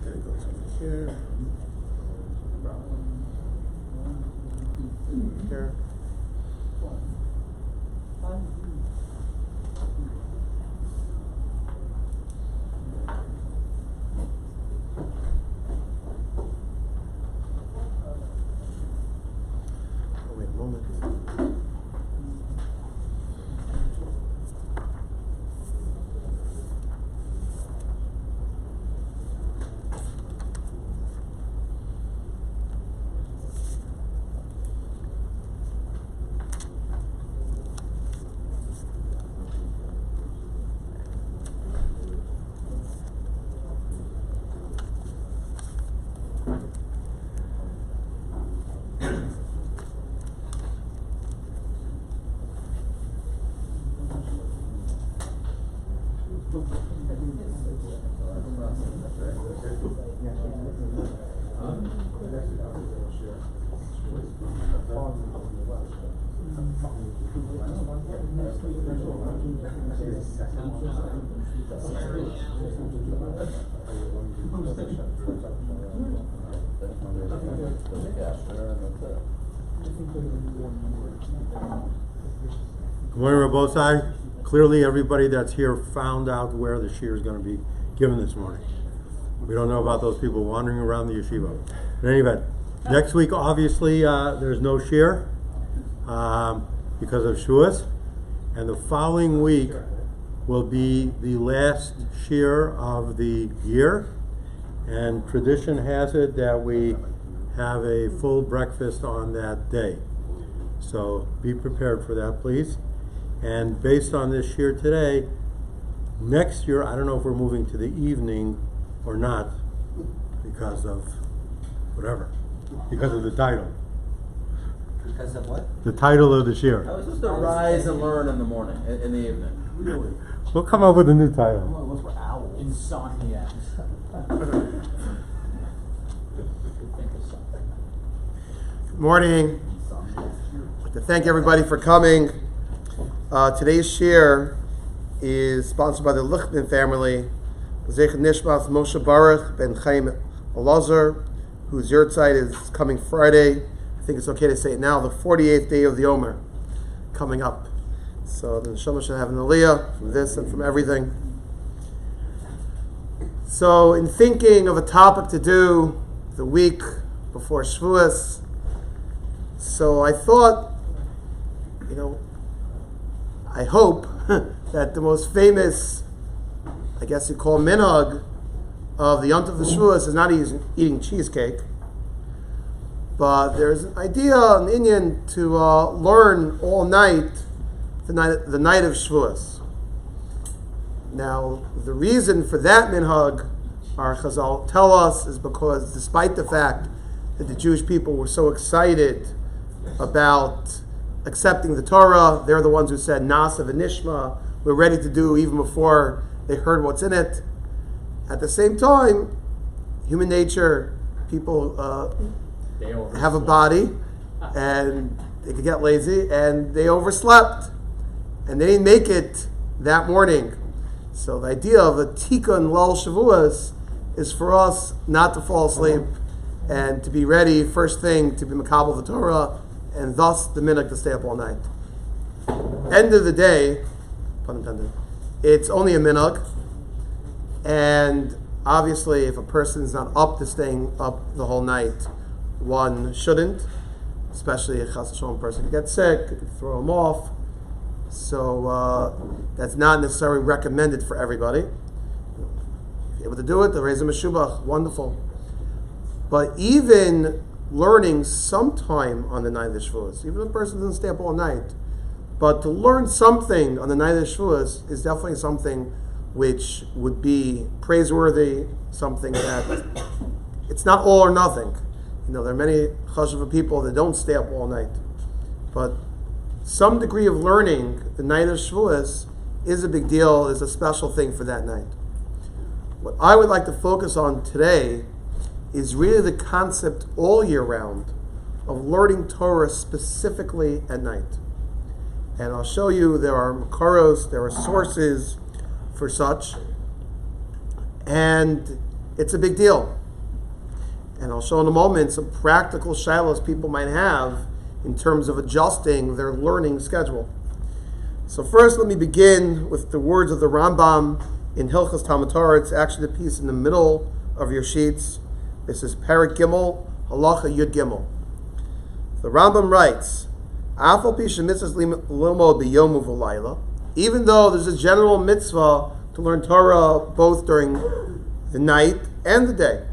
That goes over here. Here. Oh, wait a moment. Good morning, Rabosai. Clearly, everybody that's here found out where the shiur is going to be given this morning. We don't know about those people wandering around the yeshiva. In any event, next week, obviously, there's no shiur because of Shavuos, and the following week will be the last shiur of the year, and tradition has it that we have a full breakfast on that day. So be prepared for that, please. And based on this shiur today, next year, I don't know if we're moving to the evening or not because of whatever, because of the title. Because of what? The title of the shiur. I was supposed to rise and learn in the morning, in the evening. Really? We'll come up with a new title. Those were owls. Insomniacs. Good morning. I'd like to thank everybody for coming. Today's shiur is sponsored by the Lichtman family. Zeich Nishmas Moshe Baruch ben Chaim Elazar, whose yurtzeit is coming Friday. I think it's okay to say it now, the 48th day of the Omer, coming up. So the neshama should have an aliyah from this and from everything. So in thinking of a topic to do the week before Shavuos, so I thought, I hope that the most famous, I guess you call minhag, of the Yom Tov Shavuos is not eating cheesecake, but there's an idea, an Indian, to learn all night, the night of Shavuos. Now, the reason for that minhag, our Chazal tell us, is because despite the fact that the Jewish people were so excited about accepting the Torah, they're the ones who said Nasa v'nishma, we're ready to do even before they heard what's in it. At the same time, human nature, people have a body and they could get lazy, and they overslept and they didn't make it that morning. So the idea of a tikkun lel Shavuos is for us not to fall asleep and to be ready first thing to be makabel the Torah, and thus the minhag to stay up all night. End of the day, pun intended, it's only a minhag, and obviously if a person is not up to staying up the whole night, one shouldn't, especially if a person could get sick, it could throw him off. So that's not necessarily recommended for everybody. If you're able to do it, the Reis Meshubach, wonderful. But even learning sometime on the night of the Shavuos, even if a person doesn't stay up all night, but to learn something on the night of the Shavuos is definitely something which would be praiseworthy, something that it's not all or nothing. There are many chashuva people that don't stay up all night, but some degree of learning the night of Shavuos is a big deal, is a special thing for that night. What I would like to focus on today is really the concept all year round of learning Torah specifically at night. And I'll show you there are makaros, there are sources for such. And it's a big deal. And I'll show in a moment some practical shilas people might have in terms of adjusting their learning schedule. So first, let me begin with the words of the Rambam in Hilchos Talmud Torah. It's actually the piece in the middle of your sheets. This is Perek Gimel, Halacha Yud Gimel. The Rambam writes, Afal pi shemitzvahs lilmod b'yom u'v'layla, even though there's a general mitzvah to learn Torah both during the night and the day.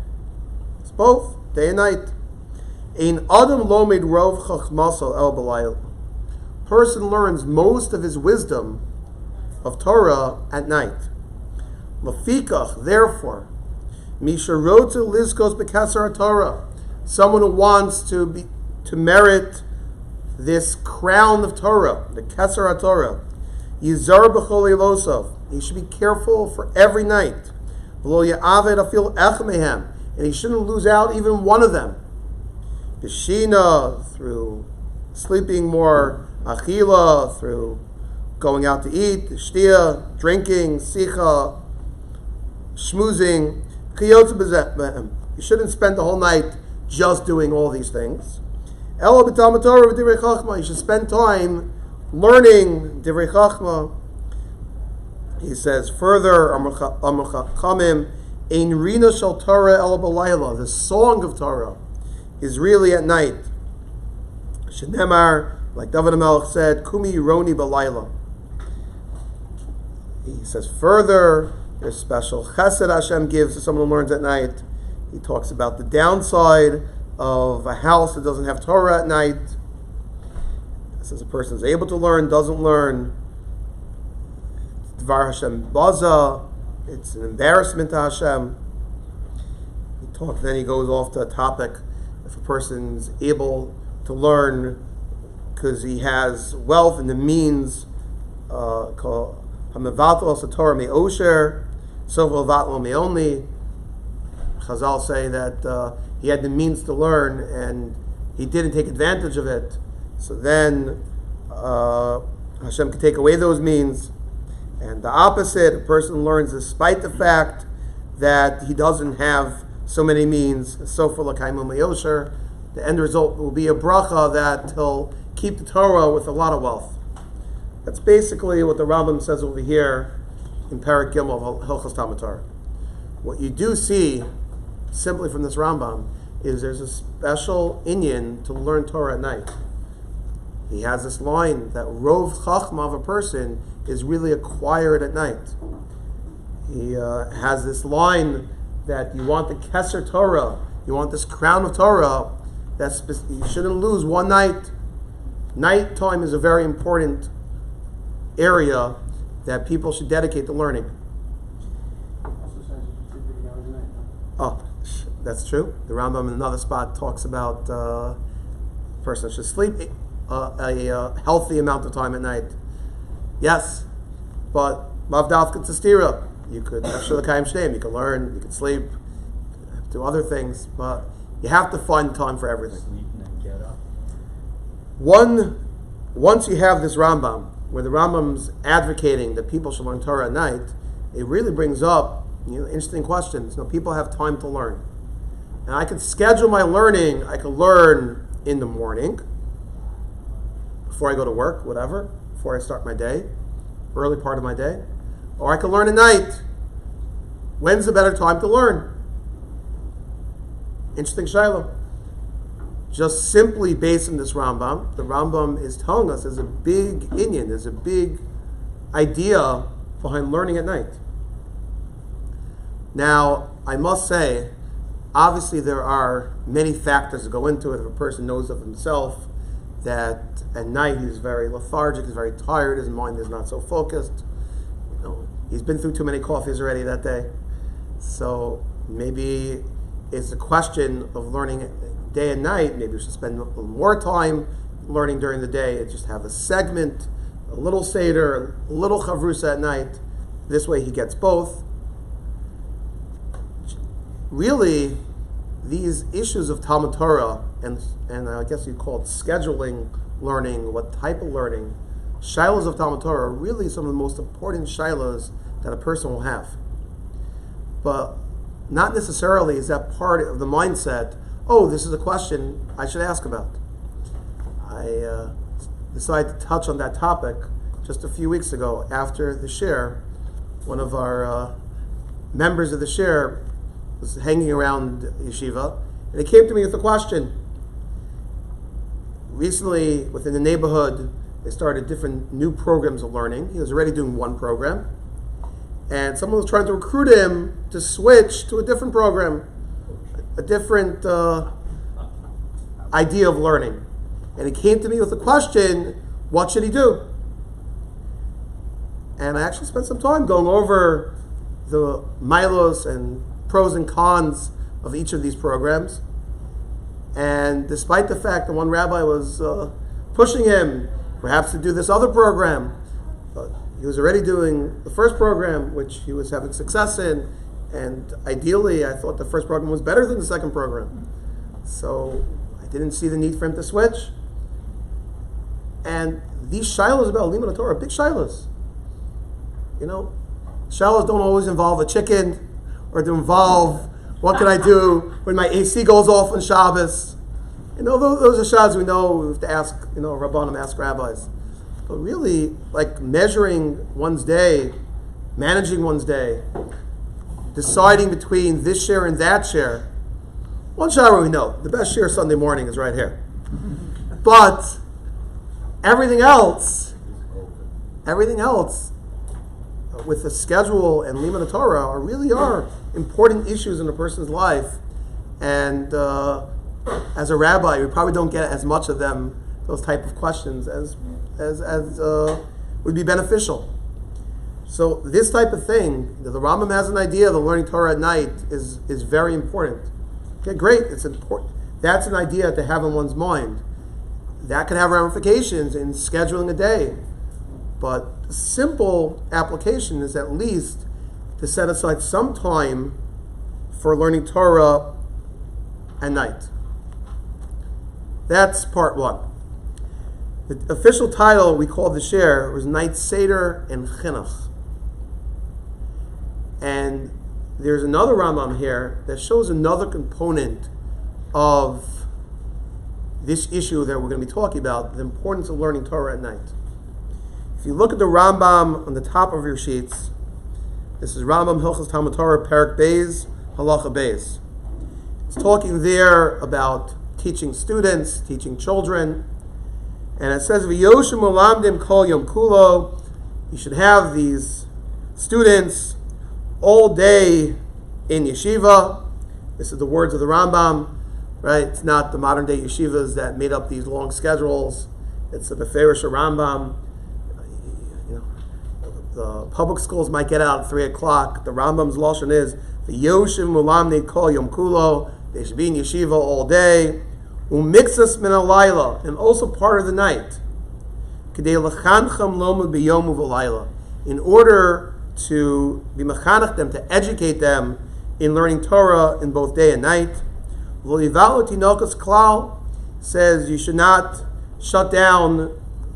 It's both, day and night. Ein adam lomed rov chachmaso el b'layla. Person learns most of his wisdom of Torah at night. Lafikach, therefore, misharotza lizkos bekasar Torah, someone who wants to merit this crown of Torah, the Kesar Torah, Yizar b'chol elosov. He should be careful for every night. V'lo ya'aved afil ech mehem, and he shouldn't lose out even one of them. B'shina, through sleeping more, achila, through going out to eat, shtia, drinking, sicha, schmoozing, chiyotz b'zeh. You shouldn't spend the whole night just doing all these things. Ela b'talmud Torah v'divrei chachma. You should spend time learning divrei chachma. He says further, Amar Chachamim, ein rina shel Torah ela b'layla. The song of Torah is really at night. Shenemar, like David HaMelech said, Kumi Yironi B'layla. He says further, there's special chesed Hashem gives to someone who learns at night. He talks about the downside of a house that doesn't have Torah at night. It says a person is able to learn, doesn't learn. Dvar Hashem Baza, it's an embarrassment to Hashem. Then he goes off to a topic, if a person's able to learn because he has wealth and the means, called Hamavatl Torah Me Osher, Sofal Vatl Me Only. Chazal say that he had the means to learn and he didn't take advantage of it. So then Hashem can take away those means. And the opposite, a person learns despite the fact that he doesn't have so many means. Sofal L'Kaimu Me'osher. The end result will be a bracha that he'll keep the Torah with a lot of wealth. That's basically what the Rambam says over here in Perek Gimel of Hilchos Talmud Torah. What you do see, simply from this Rambam, is there's a special inyan to learn Torah at night. He has this line that Rov Chachma of a person is really acquired at night. He has this line that you want the Keser Torah, you want this crown of Torah, you shouldn't lose one night. Nighttime is a very important area that people should dedicate to learning. Oh, that's true. The Rambam in another spot talks about a person should sleep a healthy amount of time at night. Yes, but Mavdaf Katzastira. You could actually you can learn, you can sleep, do other things, but you have to find time for everything. Sleep and then get up. Once you have this Rambam, where the Rambam's advocating that people should learn Torah at night, it really brings up interesting questions. People have time to learn. And I could schedule my learning. I could learn in the morning, before I go to work, whatever, before I start my day, early part of my day. Or I could learn at night. When's the better time to learn? Interesting Shiloh. Just simply based on this Rambam, the Rambam is telling us there's a big inyan, there's a big idea behind learning at night. Now, I must say, obviously there are many factors that go into it. If a person knows of himself that at night he's very lethargic, he's very tired, his mind is not so focused, he's been through too many coffees already that day. So maybe it's a question of learning day and night. Maybe we should spend a little more time learning during the day and just have a segment, a little Seder, a little Chavrusa at night. This way he gets both. Really, these issues of Talmud Torah, and I guess you call it scheduling learning, what type of learning, shilas of Talmud Torah are really some of the most important shilas that a person will have. But not necessarily is that part of the mindset, oh, this is a question I should ask about. I decided to touch on that topic just a few weeks ago after the share. One of our members of the share was hanging around yeshiva, and he came to me with a question. Recently, within the neighborhood, they started different new programs of learning. He was already doing one program, and someone was trying to recruit him to switch to a different program, a different idea of learning. And he came to me with a question, what should he do? And I actually spent some time going over the milos and pros and cons of each of these programs. And despite the fact that one rabbi was pushing him perhaps to do this other program, he was already doing the first program, which he was having success in, and ideally I thought the first program was better than the second program. So I didn't see the need for him to switch. And these shilos about Limud Torah are big shilos. You know, shilos don't always involve a chicken, or to involve what can I do when my AC goes off on Shabbos. You know, those are shilos we know we have to ask, Rabbanim, ask rabbis. But really, like measuring one's day, managing one's day, deciding between this share and that share. One share we know, the best share Sunday morning is right here. But everything else, with the schedule and Limud Torah really are important issues in a person's life. And as a rabbi, we probably don't get as much of them, those type of questions, as would be beneficial. So this type of thing, the Rambam has an idea that learning Torah at night is very important. Okay, great, it's important. That's an idea to have in one's mind. That can have ramifications in scheduling a day. But the simple application is at least to set aside some time for learning Torah at night. That's part one. The official title we called the share was Night Seder and Chinuch. And there's another Rambam here that shows another component of this issue that we're going to be talking about, the importance of learning Torah at night. If you look at the Rambam on the top of your sheets, this is Rambam Hilchos Talmud Torah, Perek Beis, Halacha Beis. It's talking there about teaching students, teaching children, and it says, "V'yoshim olamdim kol yom kulo." You should have these students all day in yeshiva. This is the words of the Rambam, right? It's not the modern day yeshivas that made up these long schedules. It's the Beferish Rambam. The public schools might get out at 3 o'clock. The Rambam's lashon is v'yoshim olamdim kol yom kulo. They should be in yeshiva all day. Umixas min alayla, and also part of the night. K'dei lechancham lomud b'yom u'v'layla, in order to be mechanech them, to educate them in learning Torah in both day and night. V'livalu tinokas klal says you should not shut down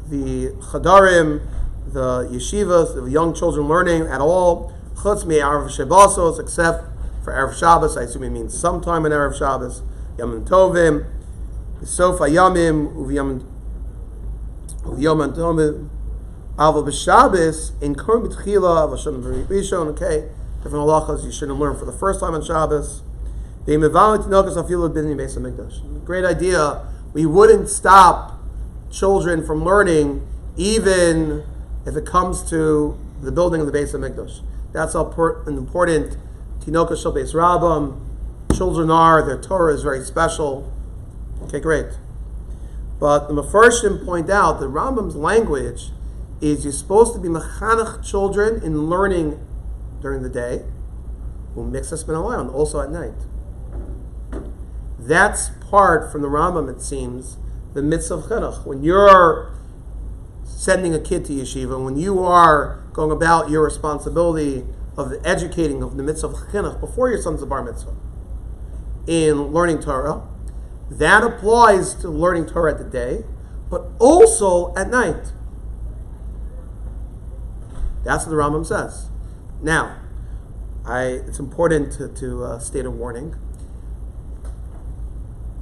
the chadarim, the yeshivas, the young children learning at all. Chutz me'arav Shabbosos, except for Erev Shabbos. I assume it means sometime in Erev Shabbos. Yamim Tovim. Sofa Yamim Uviyam Tovim Aval B'Shabbos in Korban B'Tchila V'Shem Rishon. Okay, different halachas you shouldn't learn for the first time on Shabbos. Great idea. We wouldn't stop children from learning even if it comes to the building of the Beis HaMikdash. That's how important Tinoka Shel Beis Rabbam children are. Their Torah is very special. Okay, great. But the Mefarshim point out that Rambam's language is you're supposed to be mechanech children in learning during the day, umixas min halayla, also at night. That's part from the Rambam, it seems, the mitzvah of chinuch. When you're sending a kid to yeshiva, when you are going about your responsibility of the educating of the mitzvah of chinuch before your son's a bar mitzvah in learning Torah, that applies to learning Torah at the day, but also at night. That's what the Rambam says. Now, It's important to state a warning.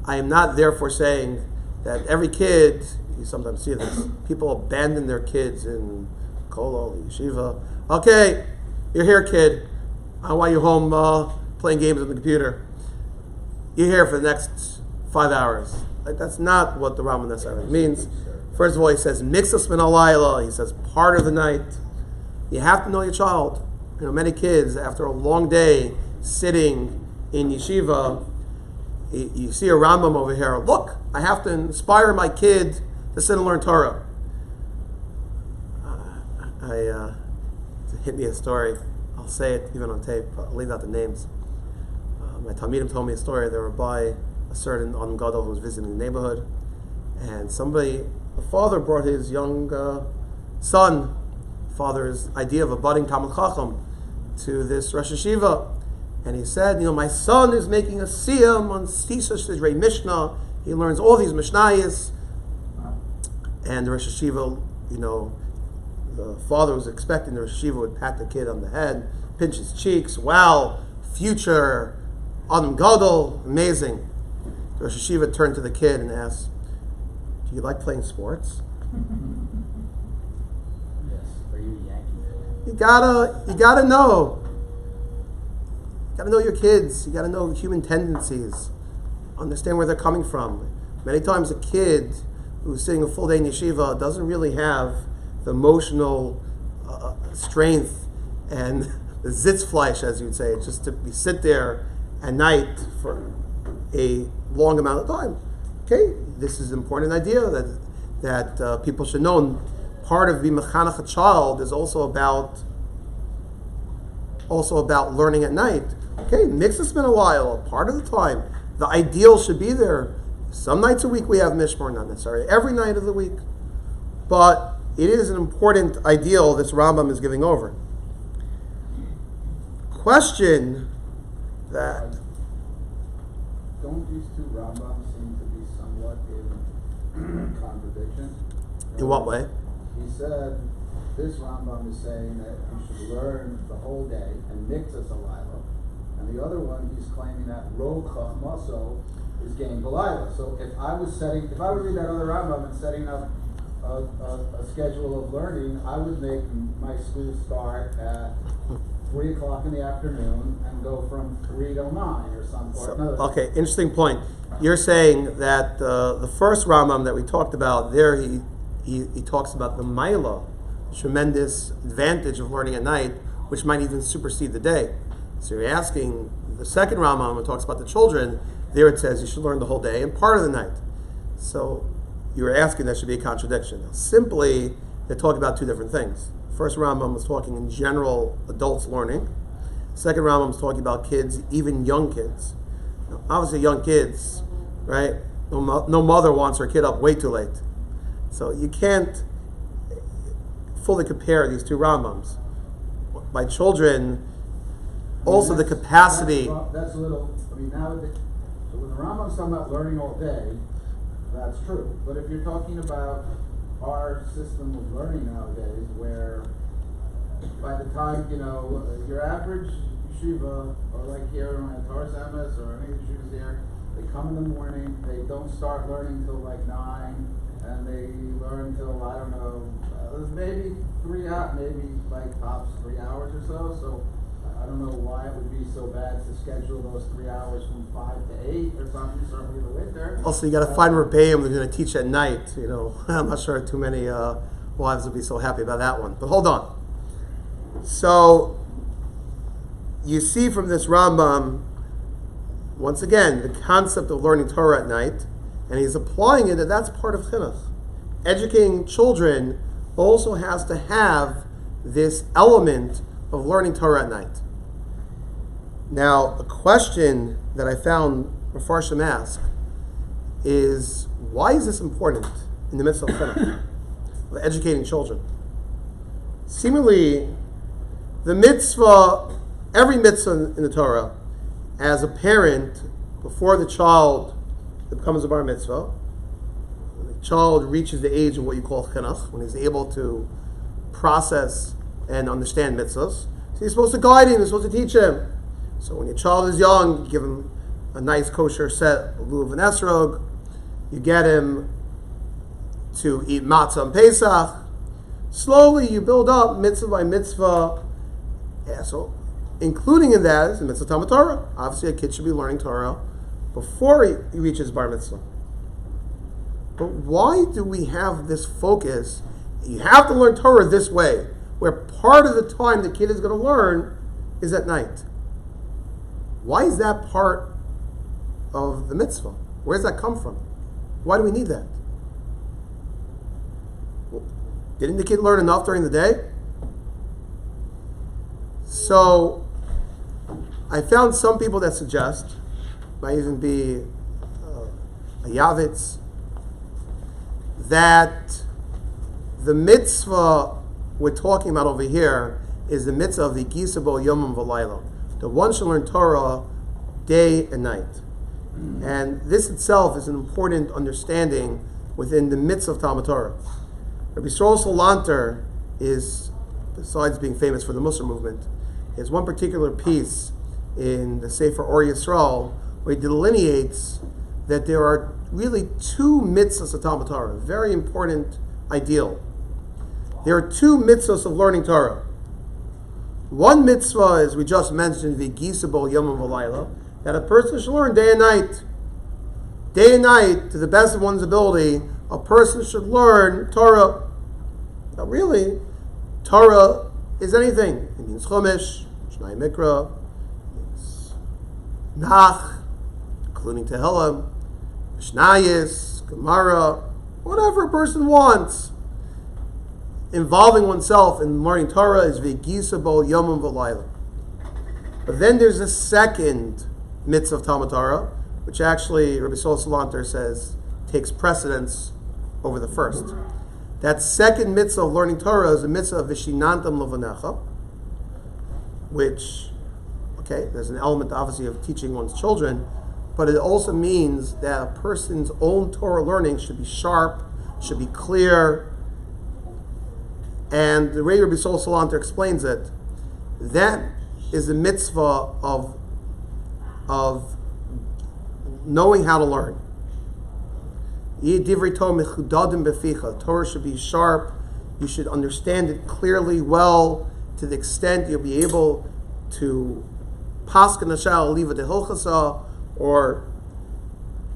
I am not therefore saying that every kid, you sometimes see this, people abandon their kids in Kolo, Yeshiva. Okay, you're here, kid. I want you home playing games on the computer. You're here for the next 5 hours. That's not what the Rambam necessarily means. First of all, he says, Mixas min halayla. He says, part of the night. You have to know your child. Many kids, after a long day sitting in yeshiva, you see a Rambam over here. Look, I have to inspire my kid to sit and learn Torah. It hit me a story. I'll say it even on tape. I'll leave out the names. My Talmidim told me a story. They were by a certain Adam Gadol who was visiting the neighborhood, and the father brought his young son, father's idea of a budding Talmud Chacham, to this Rosh Hashiva. And he said, my son is making a siyam on Sisa Sidrei Mishnah. He learns all these Mishnayos. And the Rosh Hashiva, the father was expecting the Rosh Hashiva would pat the kid on the head, pinch his cheeks. Wow, future Adam Gadol, amazing. The Rosh Hashiva turned to the kid and asked, do you like playing sports? Yes. Are you a Yankee? You gotta know. You gotta know your kids. You gotta know human tendencies. Understand where they're coming from. Many times a kid who's sitting a full day in yeshiva doesn't really have the emotional strength and the sitzfleisch, as you'd say, just to sit there at night for a long amount of time. Okay, this is an important idea that people should know. And part of being mechanech a child is also about learning at night. Okay, mixes been a while. Part of the time, the ideal should be there. Some nights a week we have mishmar, not necessarily every night of the week, but it is an important ideal this Rambam is giving over. Question that. Don't these two Rambams seem to be somewhat in contradiction? In what way? He said, this Rambam is saying that you should learn the whole day and mixas halayla, and the other one he's claiming that rov chachmaso is gained halayla. So if I would read that other Rambam and setting up a schedule of learning, I would make my school start at 3 o'clock in the afternoon and go from 3 till 9 or something. Okay, interesting point. You're saying that the first Rambam that we talked about, there he talks about the Maila, tremendous advantage of learning at night, which might even supersede the day. So you're asking the second Rambam, it talks about the children, there it says you should learn the whole day and part of the night. So you're asking that should be a contradiction. Now, simply, they're talking about two different things. First Rambam was talking in general adults learning. Second Rambam was talking about kids, even young kids. Now, obviously young kids, right? No mother wants her kid up way too late. So you can't fully compare these two Rambams. By children, also the capacity. That's a little, nowadays, so when the Rambam's talking about learning all day, that's true. But if you're talking about our system of learning nowadays, where by the time, your average yeshiva, or like here on Torah Samas or any of the yeshivas here, they come in the morning, they don't start learning till like 9, and they learn till, I don't know, maybe 3 hours, maybe like tops 3 hours or so. So I don't know why it would be so bad to schedule those 3 hours from 5 to 8 or something, certainly in the winter. Also, you got to find Rebbeim who's going to teach at night. I'm not sure too many wives would be so happy about that one. But hold on. So you see from this Rambam, once again, the concept of learning Torah at night, and he's applying it that that's part of Chinuch. Educating children also has to have this element of learning Torah at night. Now, a question that I found Mefarshim ask is, why is this important in the midst of Chinuch, of educating children? Seemingly, the mitzvah, every mitzvah in the Torah, as a parent, before the child becomes a bar mitzvah, when the child reaches the age of what you call chinuch, when he's able to process and understand mitzvahs, So you're supposed to guide him, you're supposed to teach him. So when your child is young, you give him a nice kosher set of lulav and esrog. You get him to eat matzah on Pesach. Slowly you build up mitzvah by mitzvah. Yeah, so including in that is the mitzvah Talmud Torah. Obviously a kid should be learning Torah before he reaches bar mitzvah. But why do we have this focus? You have to learn Torah this way, where part of the time the kid is going to learn is at night. Why is that part of the mitzvah? Where does that come from? Why do we need that? Well, didn't the kid learn enough during the day? So, I found some people that suggest, might even be a Yavitz, that the mitzvah we're talking about over here is the mitzvah of the Gisabo Yomim V'Layla. The one should learn Torah day and night. And this itself is an important understanding within the mitzvah of Talmud Torah. Rabbi Yisrael Salanter is, besides being famous for the Musar movement, is one particular piece in the Sefer Or Yisrael where he delineates that there are really two mitzvahs of Talmud Torah, a very important ideal. There are two mitzvahs of learning Torah. One mitzvah, as we just mentioned, v'gisabo yomim v'layla, that a person should learn day and night. Day and night, to the best of one's ability, a person should learn Torah. Now really, Torah is anything. It means Chumash, Shnai Mikra, it's Nach, including Tehillim, Mishnayos, Gemara, whatever a person wants. Involving oneself in learning Torah is v'gisabo yomim v'layla. But then there's a second mitzvah of Talmud Torah, which actually Rabbi Yisrael Salanter says takes precedence over the first. That second mitzvah of learning Torah is a mitzvah of vishinantam levanecha, which, okay, there's an element obviously of teaching one's children, but it also means that a person's own Torah learning should be sharp, should be clear. And the way Rabbi Yisrael Salanter explains it, that is the mitzvah of knowing how to learn. Torah should be sharp. You should understand it clearly, well, to the extent you'll be able to paskin hashal liva dehilchasa, or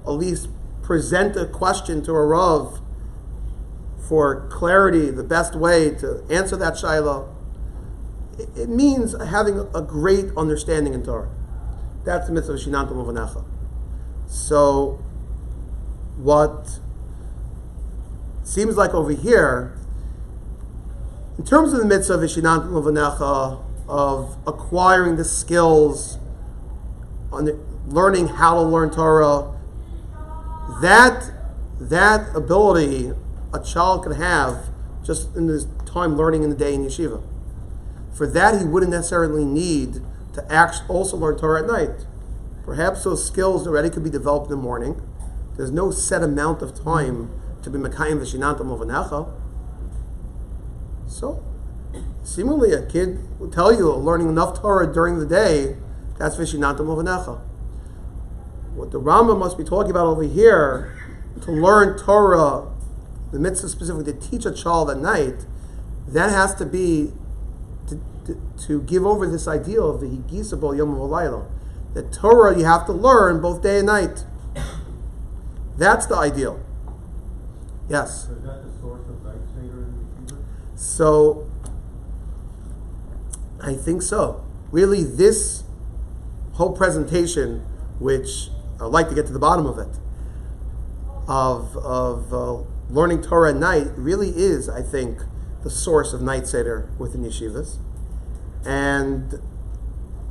at least present a question to a rav for clarity, the best way to answer that shayla. It means having a great understanding in Torah. That's the mitzvah of shinantam uvanecha. So, what seems like over here, in terms of the mitzvah of shinantam uvanecha, of acquiring the skills, learning how to learn Torah, that ability a child could have just in his time learning in the day in yeshiva. For that, he wouldn't necessarily need to also learn Torah at night. Perhaps those skills already could be developed in the morning. There's no set amount of time to be mekayim v'shinantam uvanecha. So, seemingly a kid will tell you learning enough Torah during the day, that's v'shinantam uvanecha. What the Rambam must be talking about over here, to learn Torah, the mitzvah specifically to teach a child at night, that has to be to give over this ideal of the higisabo yom v'layla. The Torah you have to learn both day and night. That's the ideal. Yes? So is that the source of night Seder in the yeshiva? So, I think so. Really, this whole presentation, which I'd like to get to the bottom of it, of learning Torah at night, really is, I think, the source of night Seder within yeshivas. And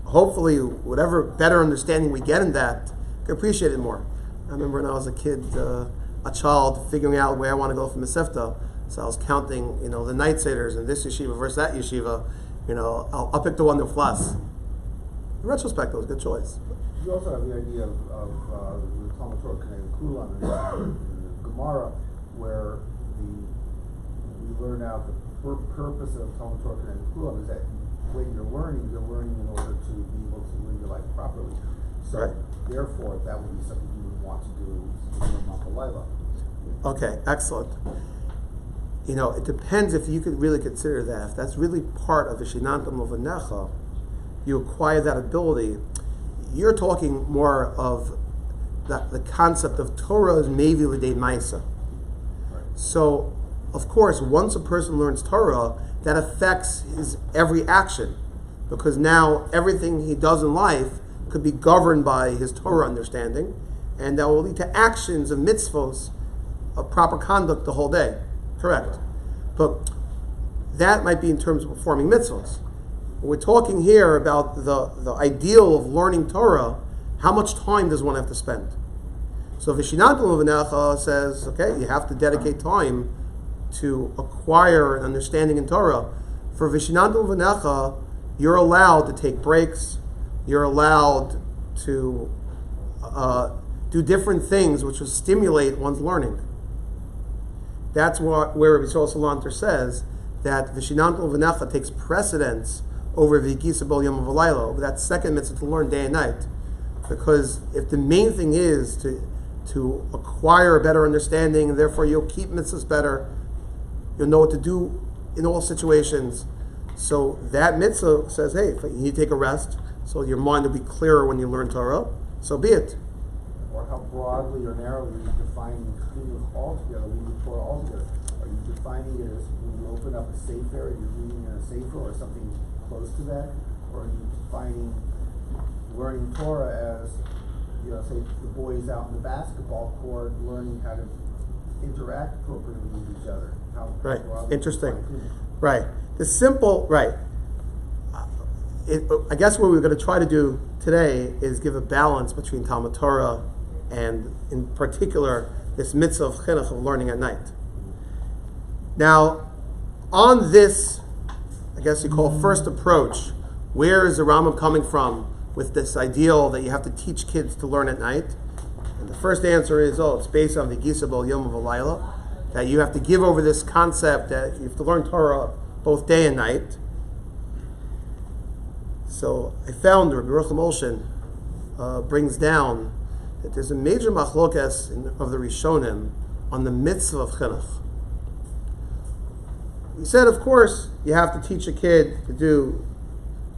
hopefully, whatever better understanding we get in that, I can appreciate it more. I remember when I was a kid, a child, figuring out where I want to go for Masefta. So I was counting, the night Seders and this yeshiva versus that yeshiva. I'll pick the one that flies. In retrospect, it was a good choice. You also have the idea of the Talmud Torah connected Kulan in the Gemara, where we learn out the purpose of Talmud Torah connected Kulan is that when you're learning in order to be able to live your life properly. So, Right. therefore, that would be something you would want to do in Mahalayla. Okay, excellent. It depends if you could really consider that. If that's really part of the Shinantam Lovanecha, you acquire that ability. You're talking more of the concept of Torah is Mevi L'Dei Maisa. So, of course, once a person learns Torah, that affects his every action, because now everything he does in life could be governed by his Torah understanding, and that will lead to actions of mitzvos, of proper conduct the whole day. Correct. But that might be in terms of performing mitzvos. We're talking here about the ideal of learning Torah. How much time does one have to spend? So Vishinantam Lovanecha says, okay, you have to dedicate time to acquire an understanding in Torah. For Vishinantam Lovanecha, you're allowed to take breaks. You're allowed to do different things which will stimulate one's learning. That's where Rabbi Yisrael Salanter says that Vishinantam Lovanecha takes precedence over V'yikisa B'ol Yom V'layla, over that second mitzvah to learn day and night. Because if the main thing is to acquire a better understanding, and therefore you'll keep mitzvahs better, you'll know what to do in all situations. So that mitzvah says, hey, if you need to take a rest, so your mind will be clearer when you learn Torah, so be it. Or how broadly or narrowly are you defining Chinuch altogether, reading Torah altogether? Are you defining it as when you open up a sefer and you're reading a sefer or something close to that? Or are you defining learning Torah as, say the boys out in the basketball court learning how to interact appropriately with each other? Right. Interesting. Right. The simple, right. I guess what we're going to try to do today is give a balance between Talmud Torah and, in particular, this mitzvah of chinuch, of learning at night. Now, on this, I guess you call first approach, where is the Rambam coming from with this ideal that you have to teach kids to learn at night? And the first answer is, it's based on the Gisa B'ol Yom V'layla, that you have to give over this concept that you have to learn Torah both day and night. So I found Rabbi Yerucham Olshin brings down that there's a major machlokas of the Rishonim on the mitzvah of chinuch. He said, of course, you have to teach a kid to do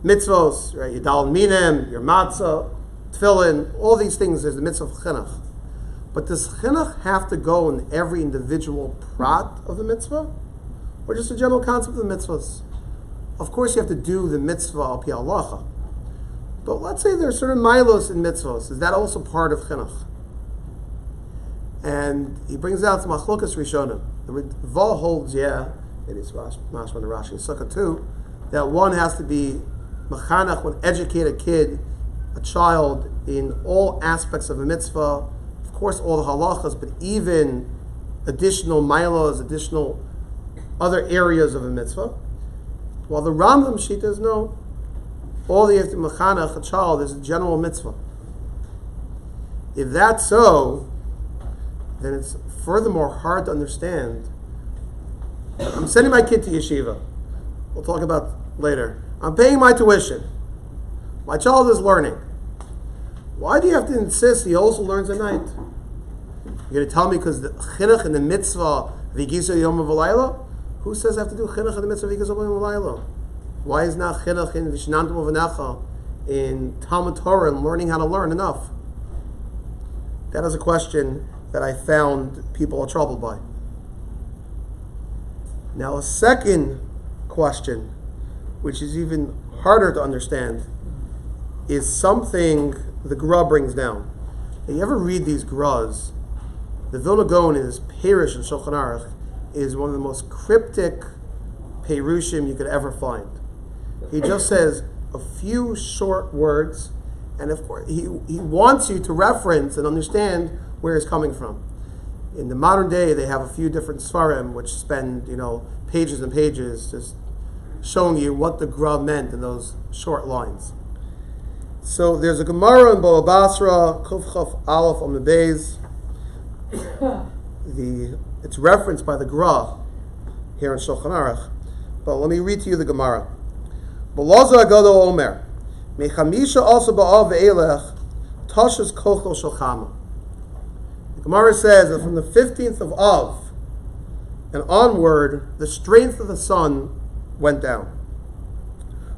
mitzvos, right? Your dal minem, your matzah, tefillin, all these things. There's the mitzvah of chinuch. But does chinuch have to go in every individual prat of the mitzvah, or just a general concept of the mitzvahs? Of course, you have to do the mitzvah al pi halacha. But let's say there are certain milos in mitzvahs. Is that also part of chinuch? And he brings out some machlokas rishonim. The Ritva holds, maybe it's Mashma and Rashi and Sukkah too, that one has to be mechanach, one educate a kid, a child, in all aspects of a mitzvah. Of course, all the halachas, but even additional milos, additional other areas of a mitzvah. While the Rambam Shita is no, all you have to mechanach a child is a general mitzvah. If that's so, then it's furthermore hard to understand. I'm sending my kid to yeshiva. We'll talk about later. I'm paying my tuition. My child is learning. Why do you have to insist he also learns at night? You're going to tell me because the chinuch and the mitzvah v'gisa yom v'layla? Who says I have to do chinuch and the mitzvah v'gisa yom v'layla? Why is not chinuch in Vishnantam Lovanecha, in Talmud Torah, and learning how to learn enough? That is a question that I found people are troubled by. Now, a second question, which is even harder to understand, is something the Gra brings down. Now, you ever read these Gras? The Vilna Gaon in his Perush and Shulchan Aruch is one of the most cryptic Perushim you could ever find. He just says a few short words, and of course he wants you to reference and understand where he's coming from. In the modern day, they have a few different svarim which spend pages and pages just showing you what the Gra meant in those short lines. So there's a Gemara in Bava Basra, Kuf Chaf Aleph on the Beis. It's referenced by the Gra here in Shulchan Aruch, but let me read to you the Gemara. Belazar Gadol Omer, Mechamisha also ba'av ve'elech, Tashas kocho shalchama. The Gemara says that from the 15th of Av and onward, the strength of the sun went down.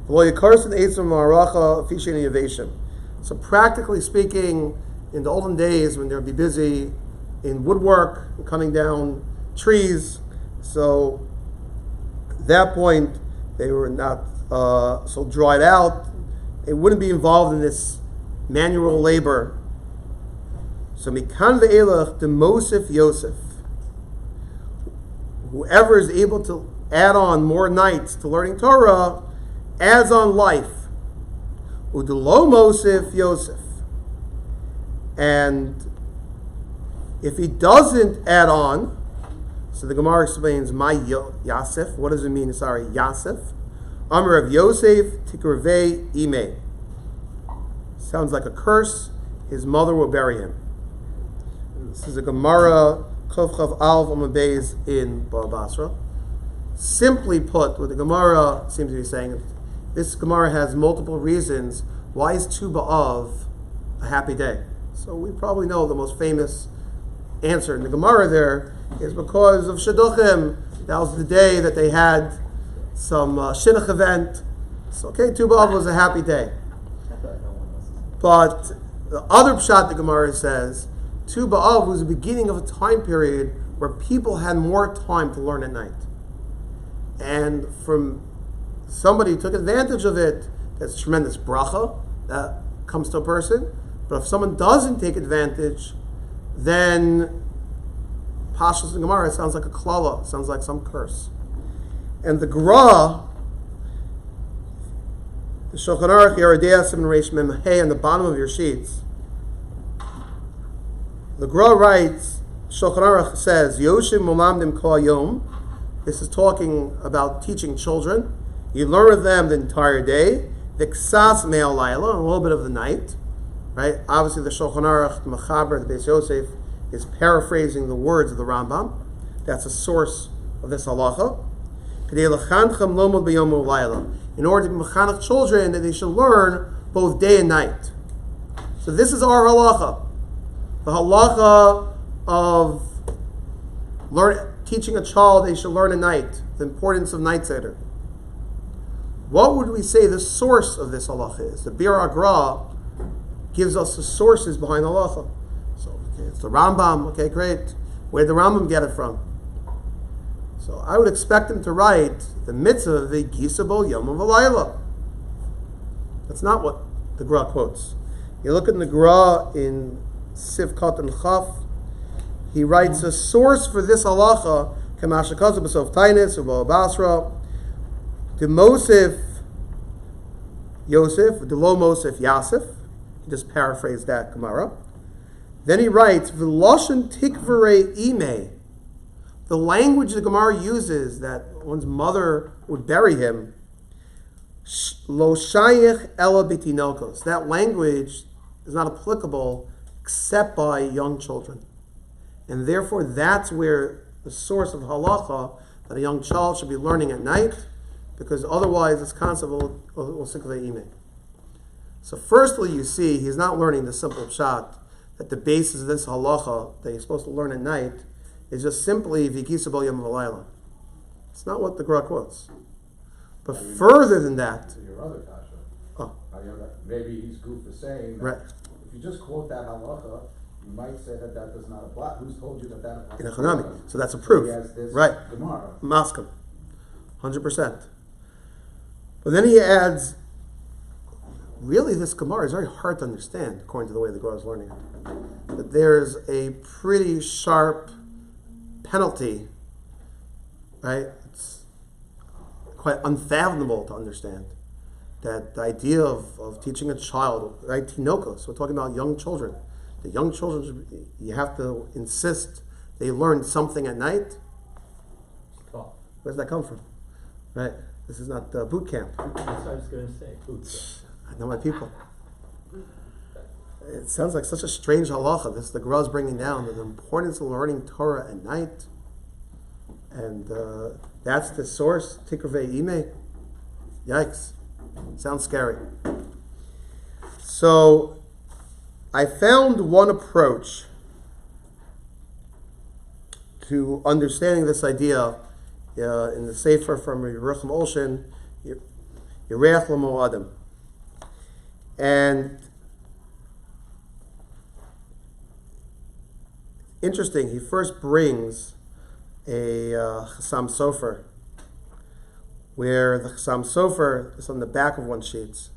So practically speaking, in the olden days when they would be busy in woodwork, and cutting down trees, so at that point they were not so dried out. They wouldn't be involved in this manual labor. So mikan ve'elach the Mosif Yosef. Whoever is able to add on more nights to learning Torah adds on life. Udelo Mosif Yosef. And if he doesn't add on, so the Gemara explains my Yosef. What does it mean? Sorry, Yosef. Amr of Yosef Tikrvei Ime. Sounds like a curse. His mother will bury him. This is a Gemara Chav Chav Alv Amabeis in Baba Basra. Simply put, what the Gemara seems to be saying, this Gemara has multiple reasons why is Tu B'Av a happy day. So we probably know the most famous answer in the Gemara there is because of Shidduchim. That was the day that they had some Shidduch event. So okay, Tu B'Av was a happy day. But the other pshat the Gemara says, Tu B'Av was the beginning of a time period where people had more time to learn at night. And from somebody who took advantage of it, that's tremendous bracha that comes to a person. But if someone doesn't take advantage, then Pashas and Gemara sounds like a klala, sounds like some curse. And the Gra, the Shulchan Aruch Yeridei Siman Reish Mem Hey on the bottom of your sheets, the Gra writes, Shulchan Aruch says, Yoshim Mulamdim Kol Yom. This is talking about teaching children. You learn with them the entire day. V'ksas Me'al Laila, a little bit of the night. Right? Obviously the Shulchan Aruch, the Mechaber, the Beis Yosef, is paraphrasing the words of the Rambam. That's a source of this halacha. In order to be mechanech children, that they should learn both day and night. So this is our halacha. The halacha of teaching a child they should learn at night, the importance of night seder. What would we say the source of this halacha is? The Bir Agra gives us the sources behind the halacha. So okay, it's the Rambam. Okay, great. Where did the Rambam get it from? So I would expect him to write the mitzvah v'gisabo yom v'layla. That's not what the Gra quotes. You look at the Gra in Sivkat and Chaf. He writes a source for this halacha kamashakazu b'sof tainis u'bal basra. The Mosif Yosef, the Lo Mosif Yosef. He just paraphrased that Gemara. Then he writes v'loshen tikvarei ime. The language the Gemara uses that one's mother would bury him, lo shayich ela bitinokos. That language is not applicable except by young children. And therefore that's where the source of halacha that a young child should be learning at night, because otherwise this concept will sikvei ime. So firstly you see he's not learning the simple pshat that the basis of this halacha that he's supposed to learn at night is just simply v'gisabol yom v'layla. It's not what the Gra quotes. But further than that, To your other kasha, maybe he's goof for saying that right. if you just quote that halacha, you might say that does not apply. Who's told you that applies? In Echanami. So that's a proof. He has this Right. Gemara. Maskim. 100%. But then he adds, really this Gemara is very hard to understand according to the way the Gra is learning it. That there's a pretty sharp penalty, right? It's quite unfathomable to understand that the idea of teaching a child, right? Tinokos, we're talking about young children. The young children, you have to insist they learn something at night. Where does that come from? Right? This is not boot camp. That's what I was going to say. Boot camp. I know my people. It sounds like such a strange halacha. This the Gra is bringing down the importance of learning Torah at night, and that's the source. Tikrvei ime. Yikes. Sounds scary. So I found one approach to understanding this idea in the Sefer from Yerucham Olshin, Yireach L'mo Adam. And interesting, he first brings a Chassam Sofer, where the Chassam Sofer is on the back of one sheet,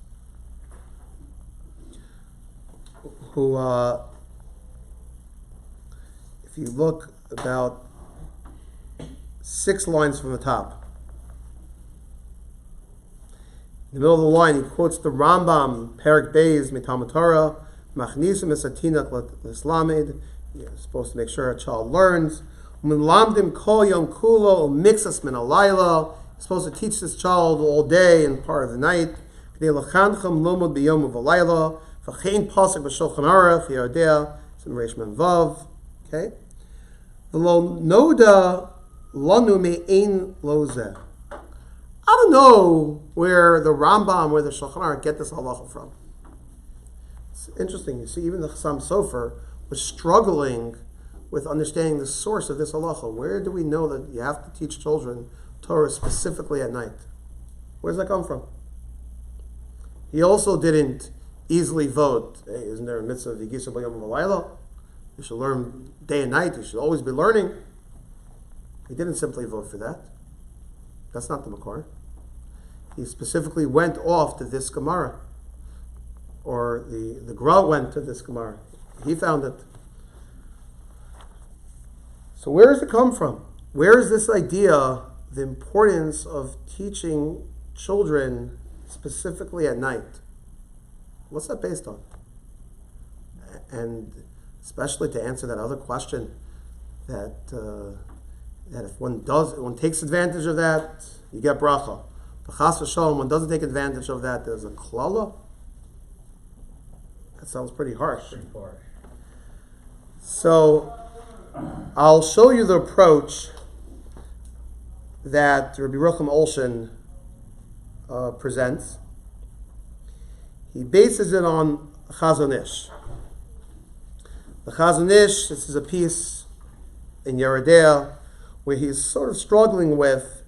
who, if you look about 6 lines from the top, in the middle of the line, he quotes the Rambam, Perik Beis, Mitam Torah, Machnisim Esatinach L'Islamed. You're supposed to make sure a child learns. Lamdim Kol Yom Kulo Mixas Min Alayla. You're supposed to teach this child all day and part of the night. K'dei L'Chanchem Lomod B'Yom U'V'Alayla. V'chein Pasuk B'Shulchan Aruch Yardea. It's in Reish Mem Vav. Okay. V'lo Noda Lanu Me'ein Lozeh. I don't know where the Rambam, where the Shulchan Aruch get this halacha from. It's interesting. You see, even the Chassam Sofer was struggling with understanding the source of this halacha. Where do we know that you have to teach children Torah specifically at night? Where does that come from? He also didn't easily vote. Hey, isn't there a mitzvah of Yigisa B'Yom V'Layla? You should learn day and night. You should always be learning. He didn't simply vote for that. That's not the Makor. He specifically went off to this Gemara. Or the Gra went to this Gemara. He found it. So where does it come from? Where is this idea, the importance of teaching children specifically at night? What's that based on? And especially to answer that other question, that if one takes advantage of that, you get bracha. But chas v'shalom, one doesn't take advantage of that, there's a klala. That sounds pretty harsh. So I'll show you the approach that Rabbi Yerucham Olshin presents. He bases it on Chazon Ish. The Chazon Ish, this is a piece in Yeridea where he's sort of struggling with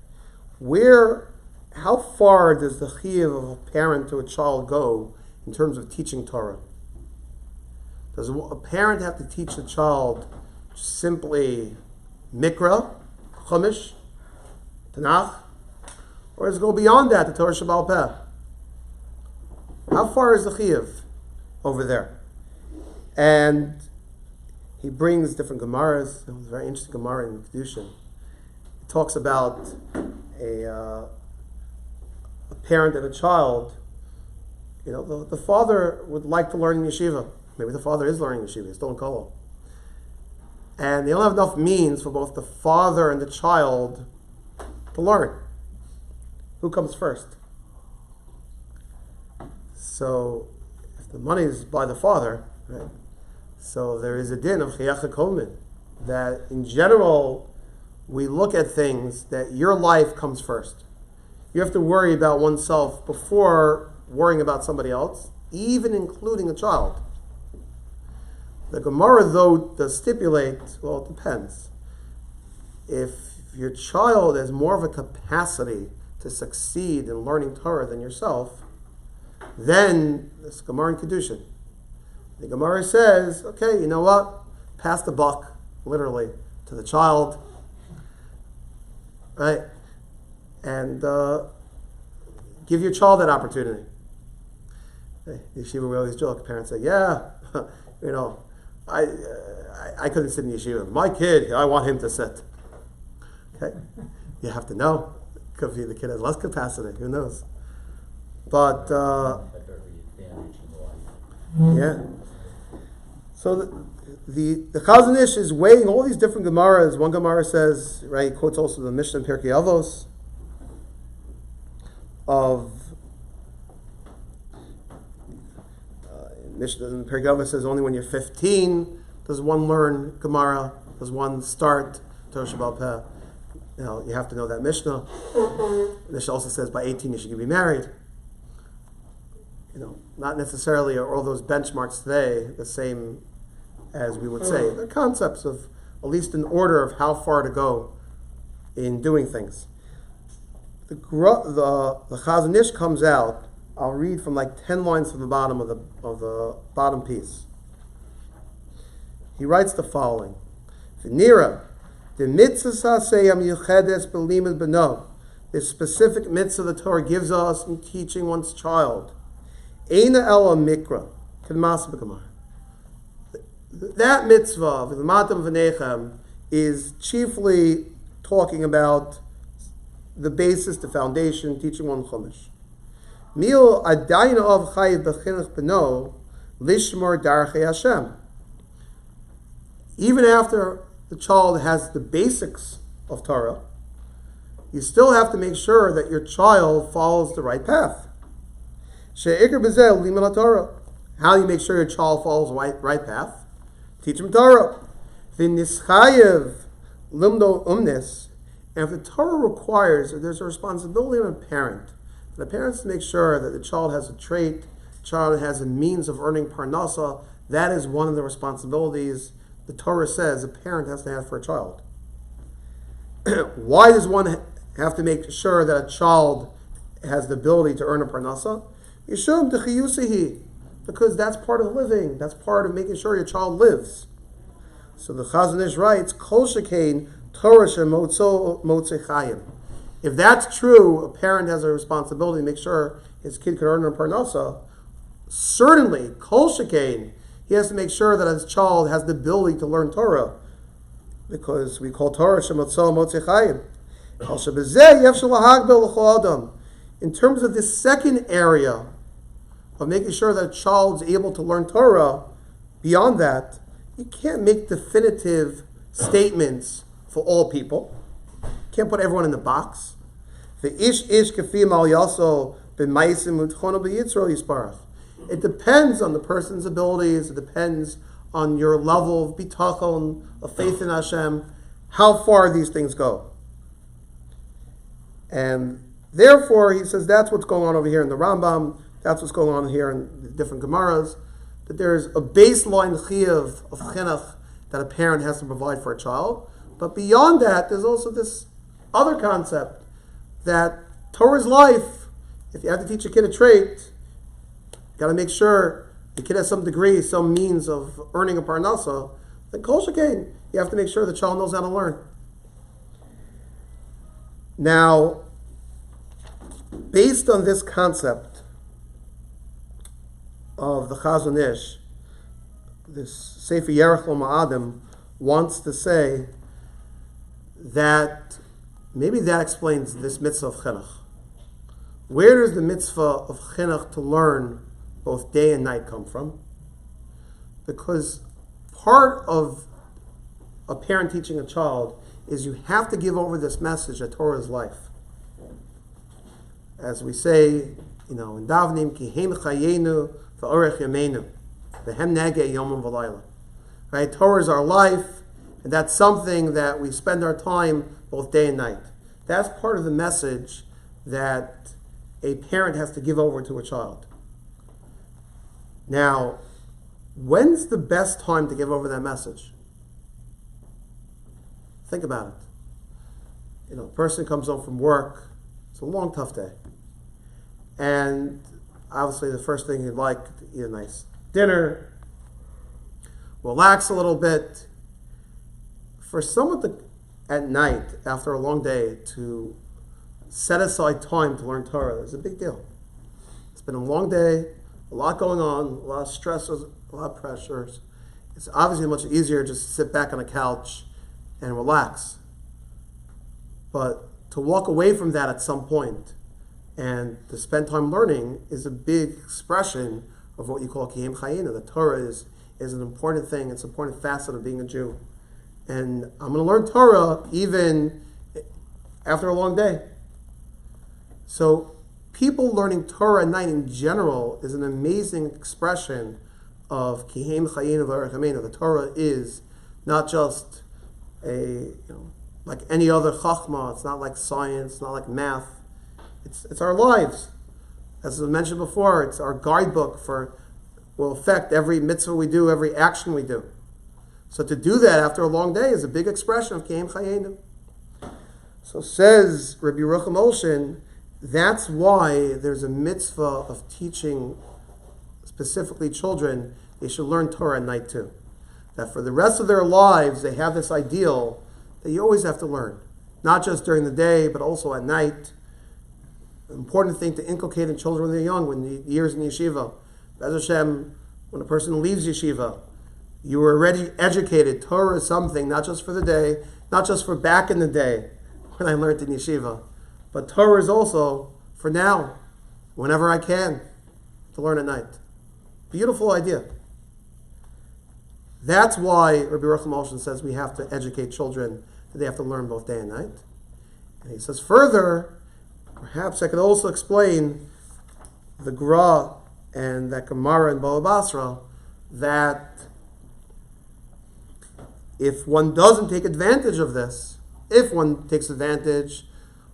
how far does the chiyuv of a parent to a child go in terms of teaching Torah? Does a parent have to teach a child simply Mikra, Chumash, Tanakh, or does it go beyond that, the Torah Shebaal Peh? How far is the chiyuv over there? And he brings different Gemaras. It was a very interesting Gemara in Kedushin. It talks about a parent and a child. You know, the father would like to learn in yeshiva. Maybe the father is learning yeshiva, he's still in kollel. And they don't have enough means for both the father and the child to learn. Who comes first? So, if the money is by the father, right? So there is a din of chiyach kolmin, that in general, we look at things that your life comes first. You have to worry about oneself before worrying about somebody else, even including a child. The Gemara, though, does stipulate, well, it depends. If your child has more of a capacity to succeed in learning Torah than yourself, then this Gemara in Kedushin. The Gemara says, okay, you know what? Pass the buck, literally, to the child, right? And give your child that opportunity. Yeshiva, we always joke. Parents say, yeah, you know, I couldn't sit in yeshiva. My kid, I want him to sit. Okay? You have to know. Could be the kid has less capacity. Who knows? But, yeah. So the Chazon Ish is weighing all these different Gemaras. One Gemara says, right, he quotes also the Mishnah in Pirkei Avos of Mishnah in Pirkei Avos says only when you're 15 does one learn Gemara, does one start Torah Shebaal Peh. You know, you have to know that Mishnah. Mishnah also says by 18 you should be married. not necessarily are all those benchmarks today the same as we would say. They're concepts of at least an order of how far to go in doing things. The Chazon Ish comes out. I'll read from like 10 lines from the bottom of the bottom piece. He writes the following: V'nira, the mitzvah saseyam yuchedes b'limud b'no. This specific mitzvah the Torah gives us in teaching one's child. Eina ela mikra, k'dmas b'gamar. That mitzvah, v'matam v'nechem, is chiefly talking about the basis, the foundation, teaching one chumash. Mil adayin of chayiv b'chinuch b'no lishmor darchei Hashem. Even after the child has the basics of Torah, you still have to make sure that your child follows the right path. She'ikr b'zeh limud Torah. How do you make sure your child follows the right path? Teach him Torah. V'nischayev limdo umnis. And if the Torah requires that there's a responsibility on a parent, for the parents to make sure that the child has a trait, the child has a means of earning parnasa, that is one of the responsibilities the Torah says a parent has to have for a child. Why does one have to make sure that a child has the ability to earn a parnasa? Yishum d'chiyusihi, because that's part of living. That's part of making sure your child lives. So the Chazon Ish writes, Kol shekain Torah shemotzo motzei chayim. If that's true, a parent has a responsibility to make sure his kid can earn a parnasa. Certainly, Kol shekain, he has to make sure that his child has the ability to learn Torah, because we call Torah shemotzo motzei chayim. In terms of this second area of making sure that a child is able to learn Torah, beyond that, you can't make definitive statements for all people. You can't put everyone in the box. It depends on the person's abilities. It depends on your level of bitachon, of faith in Hashem, how far these things go. And therefore, he says that's what's going on over here in the Rambam, that's what's going on here in the different Gemaras, that there's a baseline chiyuv of chinuch that a parent has to provide for a child. But beyond that, there's also this other concept that Torah's life, if you have to teach a kid a trait, you got to make sure the kid has some degree, some means of earning a parnasa. Then kol shekain, you have to make sure the child knows how to learn. Now, based on this concept of the Chazon Ish, this Sefer Yerech Lo Ma'adim wants to say that maybe that explains this mitzvah of chinuch. Where does the mitzvah of chinuch to learn both day and night come from? Because part of a parent teaching a child is you have to give over this message that Torah is life. As we say, in davening, ki hem chayenu v'orech yameinu, v'hem nege yomim v'layla. Right? Torah is our life, and that's something that we spend our time both day and night. That's part of the message that a parent has to give over to a child. Now, when's the best time to give over that message? Think about it. A person comes home from work, it's a long, tough day. And obviously the first thing you'd like to eat a nice dinner, relax a little bit. For someone at night, after a long day, to set aside time to learn Torah is a big deal. It's been a long day, a lot going on, a lot of stressors, a lot of pressures. It's obviously much easier just to sit back on a couch and relax. But to walk away from that at some point and to spend time learning is a big expression of what you call Kiyem Chayinu. The Torah is an important thing, it's an important facet of being a Jew. And I'm going to learn Torah even after a long day. So people learning Torah at night in general is an amazing expression of Kiyem Chayinu v'Orech Yameinu. The Torah is not just like any other chachma. It's not like science, it's not like math. It's our lives. As I mentioned before, it's our guidebook will affect every mitzvah we do, every action we do. So to do that after a long day is a big expression of Keim Chayenu. So says Rabbi Yerucham Olshin, that's why there's a mitzvah of teaching specifically children, they should learn Torah at night too. That for the rest of their lives, they have this ideal that you always have to learn. Not just during the day, but also at night. An important thing to inculcate in children when they're young, when the years in yeshiva. Be'ez Hashem, when a person leaves yeshiva, you were already educated. Torah is something, not just for the day, not just for back in the day, when I learned in yeshiva, but Torah is also for now, whenever I can, to learn at night. Beautiful idea. That's why Rabbi Yerucham Olshin says we have to educate children, that they have to learn both day and night. And he says further, perhaps I could also explain the Gra and that Gemara in Baba Basra, that if one doesn't take advantage of this, if one takes advantage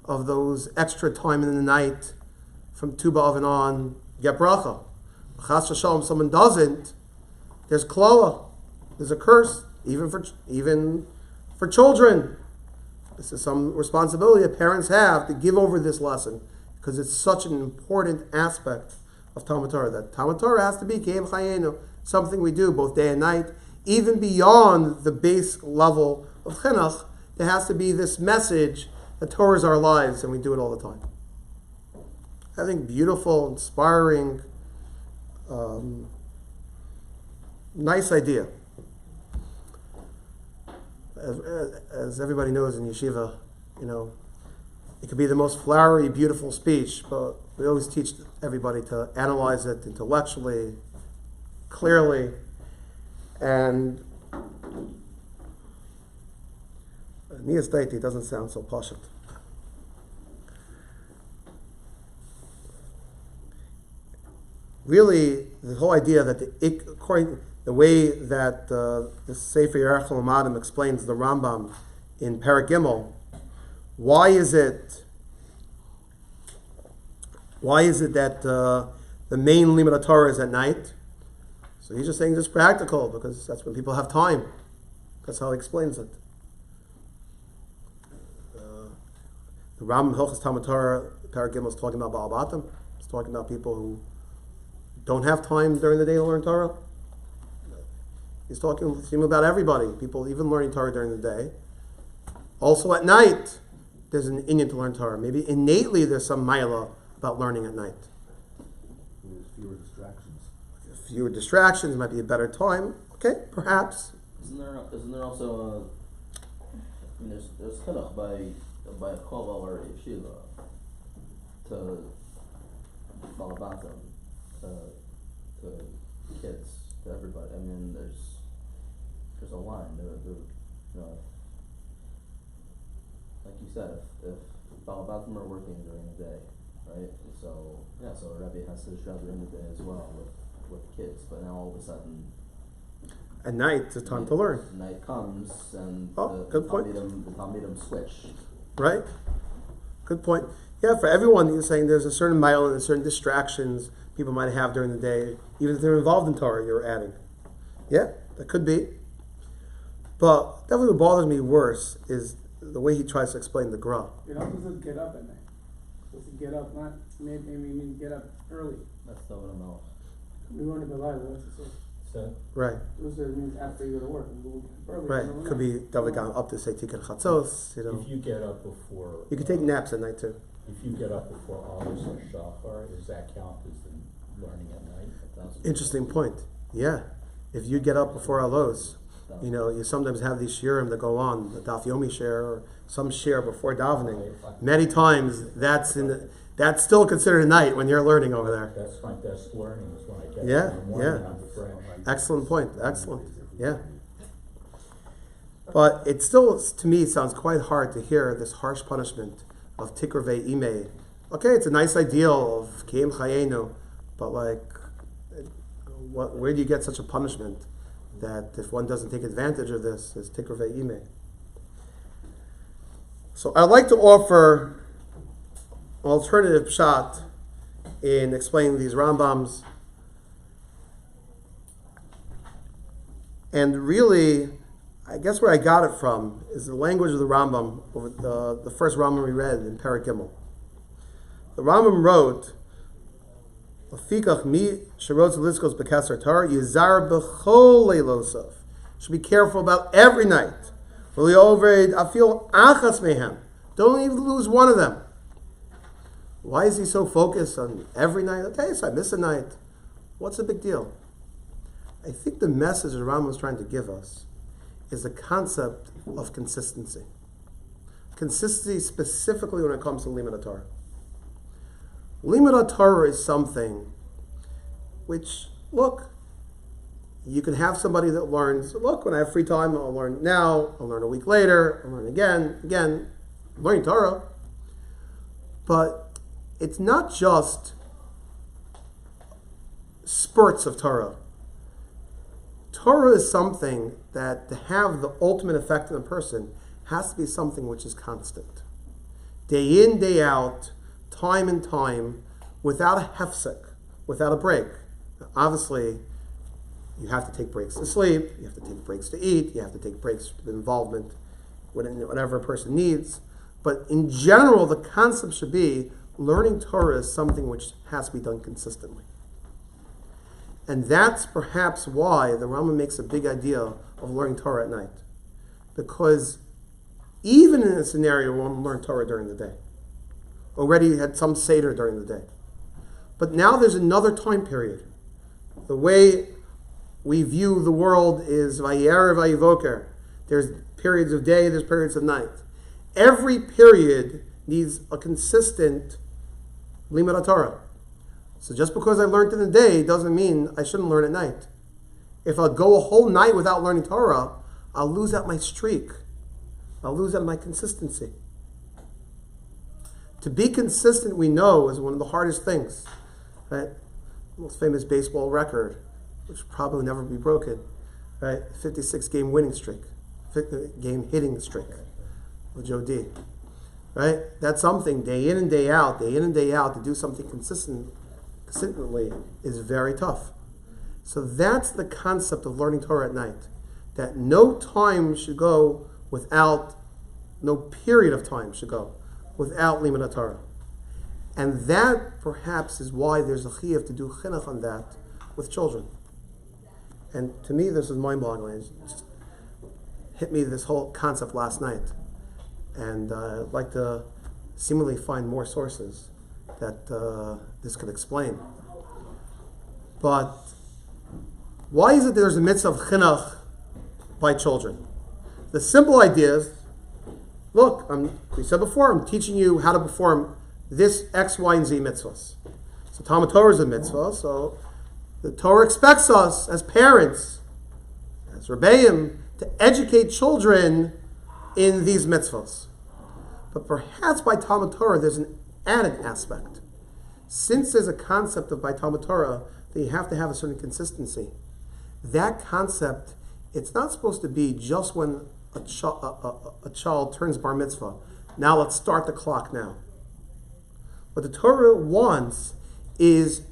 of those extra time in the night from Tu B'Av and on, get bracha. Chas v'shalom, someone doesn't, there's klala, there's a curse, even for children. This is some responsibility that parents have to give over this lesson, because it's such an important aspect of Talmud Torah, that Talmud Torah has to be Keim Chayenu, something we do both day and night, even beyond the base level of Chinuch. There has to be this message that Torah is our lives, and we do it all the time. I think beautiful, inspiring, nice idea. As everybody knows in yeshiva, it could be the most flowery, beautiful speech, but we always teach everybody to analyze it intellectually, clearly, and Niyas Daiti doesn't sound so pashut. Really, the whole idea that the way that the Sefer Yerach L'Madim explains the Rambam in Perek Gimel, why is it that the main limud of Torah is at night? So he's just saying this practical, because that's when people have time. That's how he explains it. The Rambam Hilchos Talmud Torah, Perek Gimel, is talking about Baal Batim. It's talking about people who don't have time during the day to learn Torah. He's talking about everybody, people even learning Torah during the day. Also at night, there's an inyan to learn Torah. Maybe innately there's some maila about learning at night. There's fewer distractions. Fewer distractions, might be a better time. Okay, perhaps. Isn't there also there's chinuch by a kol or a yeshiva to balabatim, to kids, to everybody. I mean, there's a line. Like you said, if balabatim are working during the day, right? So a Rebbe has his job during the day as well with kids. But now all of a sudden, at night, it's time to learn. Night comes and good point. the Talmidim switch. Right? Good point. Yeah, for everyone, you're saying there's a certain mile and certain distractions people might have during the day, even if they're involved in Torah, you're adding. Yeah, that could be. But definitely what bothers me worse is the way he tries to explain the Gra. You're not supposed to get up at night. You're supposed to get up, not maybe get up early. That's the what I'm out. We want to be live, that's the So, Right. Those means after you go to work. Early, Right. Could be definitely gone up to say Tikkun Chatzos, if you get up before... You can take naps at night too. If you get up before Alos or Shachar, does that count as the learning at night? Interesting point. Yeah. If you get up before Alos, you sometimes have these shiurim that go on, the Daf Yomi share or some share before davening. Many times that's still considered a night when you're learning over there. That's my best learning is when I get Yeah, up in the morning yeah. I'm fresh. Excellent point. Excellent. Yeah. But it still, to me, sounds quite hard to hear this harsh punishment of Tikrvei Imei. Okay, it's a nice ideal of Keim Chayenu, but where do you get such a punishment that if one doesn't take advantage of this, is Tikrvei Imei? So I'd like to offer an alternative pshat in explaining these Rambams. And really, I guess where I got it from is the language of the Rambam, over the first Rambam we read in Perek Gimel. The Rambam wrote, "Lefikach mi sherotz lizkos b'kasar Torah yizar b'chol leilosav." Should be careful about every night. Really oved afil achas mehem. Don't even lose one of them. Why is he so focused on every night? Okay, so I miss a night. What's the big deal? I think the message that Rambam is trying to give us is the concept of consistency. Consistency specifically when it comes to Limud Torah. Limud Torah is something which, look, you can have somebody that learns, look, when I have free time, I'll learn now, I'll learn a week later, I'll learn again, I'm learning Torah. But it's not just spurts of Torah. Torah is something that to have the ultimate effect on a person has to be something which is constant. Day in, day out, time and time, without a hefsek, without a break. Now, obviously, you have to take breaks to sleep, you have to take breaks to eat, you have to take breaks for involvement, whatever a person needs. But in general, the concept should be learning Torah is something which has to be done consistently. And that's perhaps why the Rambam makes a big idea of learning Torah at night. Because even in a scenario where one learned Torah during the day, already had some Seder during the day. But now there's another time period. The way we view the world is Vayer Vayivoker. There's periods of day, there's periods of night. Every period needs a consistent Limud Torah. So just because I learned in the day doesn't mean I shouldn't learn at night. If I go a whole night without learning Torah, I'll lose out my streak. I'll lose out my consistency. To be consistent, we know, is one of the hardest things. Right? The most famous baseball record, which will probably never be broken. Right? 56-game winning streak. 50-game hitting streak with Joe D. Right? That's something, day in and day out, to do something consistently is very tough. So that's the concept of learning Torah at night. That no time should go without, no period of time should go without Limud Torah. And that perhaps is why there's a chiyuv to do chinuch on that with children. And to me, this is mind-boggling. It just hit me, this whole concept last night. And I'd like to seemingly find more sources that this could explain. But why is it there's a mitzvah of chinuch by children? The simple idea is, look, we said before, I'm teaching you how to perform this X, Y, and Z mitzvahs. So Talmud Torah is a mitzvah, so the Torah expects us as parents, as Rebbeim, to educate children in these mitzvahs. But perhaps by Talmud Torah there's an added aspect. Since there's a concept of by Talmud Torah that you have to have a certain consistency, that concept, it's not supposed to be just when a child turns bar mitzvah. Now let's start the clock now. What the Torah wants is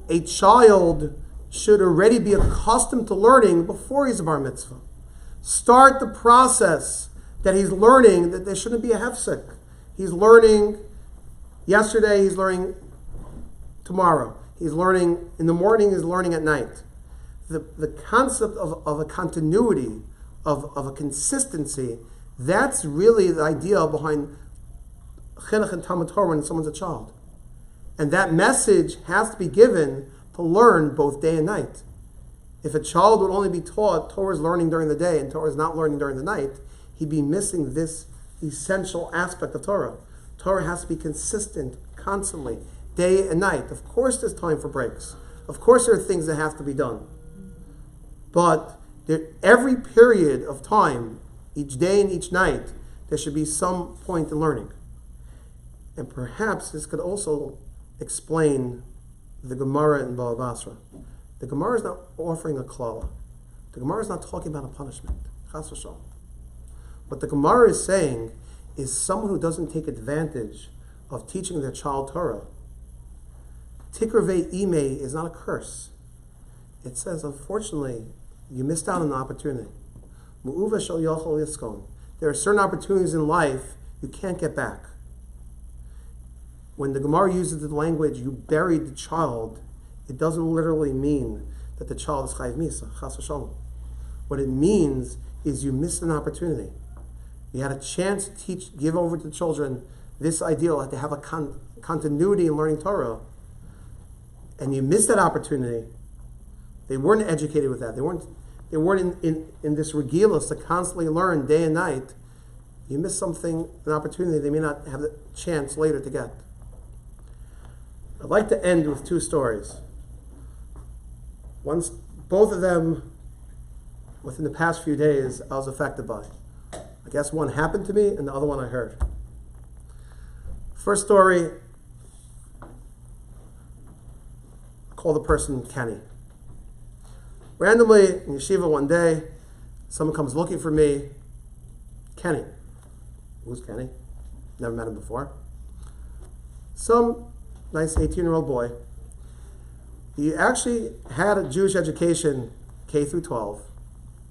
a child should already be accustomed to learning before he's a bar mitzvah. Start the process that he's learning, that there shouldn't be a hefsek. He's learning yesterday, he's learning tomorrow. He's learning in the morning, he's learning at night. The concept of a continuity, of a consistency, that's really the idea behind chinuch and Talmud Torah when someone's a child. And that message has to be given to learn both day and night. If a child would only be taught Torah is learning during the day and Torah is not learning during the night, he'd be missing this essential aspect of Torah. Torah has to be consistent, constantly, day and night. Of course there's time for breaks. Of course there are things that have to be done. But every period of time, each day and each night, there should be some point in learning. And perhaps this could also explain the Gemara in Bava Basra. The Gemara is not offering a klala. The Gemara is not talking about a punishment. Chas v'shalom. What the Gemara is saying is someone who doesn't take advantage of teaching their child Torah, Tikrave ime is not a curse. It says, unfortunately, you missed out on an opportunity. Mu'uva shel yochel yiskon. There are certain opportunities in life you can't get back. When the Gemara uses the language, you buried the child, it doesn't literally mean that the child is chayiv misa, chas v'shalom. What it means is you missed an opportunity. You had a chance to give over to the children this ideal, that they have a continuity in learning Torah, and you missed that opportunity. They weren't educated with that. They weren't in this regilus to constantly learn day and night. You missed something, an opportunity they may not have the chance later to get. I'd like to end with two stories. Both of them, within the past few days, I was affected by. I guess one happened to me and the other one I heard. First story, I call the person Kenny. Randomly, in yeshiva one day, someone comes looking for me. Kenny. Who's Kenny? Never met him before. Some nice 18-year-old boy. He actually had a Jewish education, K through 12.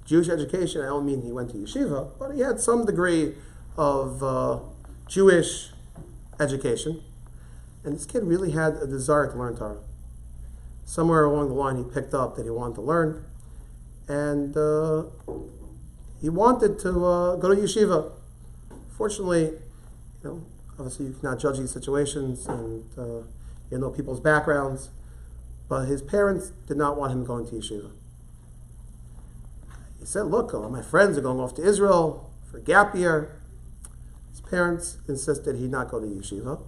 Jewish education, I don't mean he went to yeshiva, but he had some degree of Jewish education. And this kid really had a desire to learn Torah. Somewhere along the line he picked up that he wanted to learn. And he wanted to go to yeshiva. Fortunately, obviously you cannot judge these situations and you know people's backgrounds. But his parents did not want him going to yeshiva. He said, look, all my friends are going off to Israel for a gap year. His parents insisted he not go to yeshiva.